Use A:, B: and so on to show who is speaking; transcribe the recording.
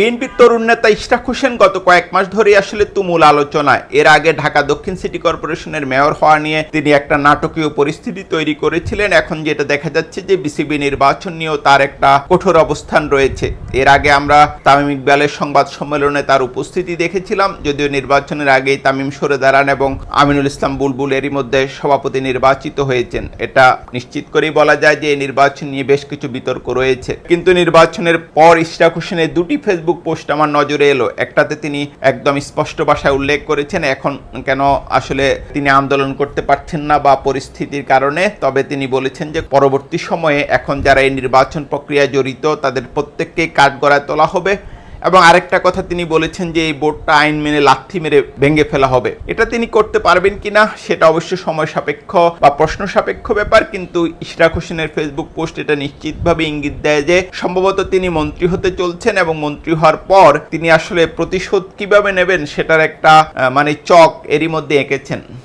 A: বিএনপির তরুণ নেতা ইশরাক হোসেন গত কয়েক মাস ধরেই আসলে তুমুল আলোচনায়। এর আগে ঢাকা দক্ষিণ সিটি কর্পোরেশনের মেয়র হওয়া নিয়ে তিনি একটা নাটকীয় পরিস্থিতি তৈরি করেছিলেন। এখন যেটা দেখা যাচ্ছে যে বিসিবি নির্বাচন নিয়েও তার একটা কঠোর অবস্থান রয়েছে। এর আগে আমরা তামিম ইকবালের সংবাদ সম্মেলনে তার উপস্থিতি দেখেছিলাম, যদিও নির্বাচনের আগেই তামিম সরে দাঁড়ান এবং আমিনুল ইসলাম বুলবুল এরই মধ্যে সভাপতি নির্বাচিত হয়েছেন। এটা নিশ্চিত করেই বলা যায় যে এই নির্বাচন নিয়ে বেশ কিছু বিতর্ক রয়েছে। কিন্তু নির্বাচনের পর ইশরাক হোসেনের দুটি ফেসবুক পোস্ট আমার নজরে এলো। একটাতে তিনি একদম স্পষ্ট ভাষায় উল্লেখ করেছেন এখন কেন আসলে তিনি আন্দোলন করতে পারছেন না বা পরিস্থিতির কারণে, তবে তিনি বলেছেন যে পরবর্তী সময়ে এখন যারা এই নির্বাচন প্রক্রিয়ায় জড়িত তাদের প্রত্যেককেই কাঠগড়ায় তোলা হবে। এবং আরেকটা কথা তিনি বলেছেন যে এই বোর্ডটা আইন মেনে লাথি মেরে ভেঙে ফেলা হবে। এটা তিনি করতে পারবেন কিনা সেটা অবশ্য সময় সাপেক্ষ বা প্রশ্ন সাপেক্ষ ব্যাপার, কিন্তু ইশরাক হোসেনের ফেসবুক পোস্ট এটা নিশ্চিতভাবে ইঙ্গিত দেয় যে সম্ভবত তিনি মন্ত্রী হতে চলছেন এবং মন্ত্রী হওয়ার পর তিনি আসলে প্রতিশোধ কিভাবে নেবেন সেটার একটা চক এরই মধ্যে এঁকেছেন।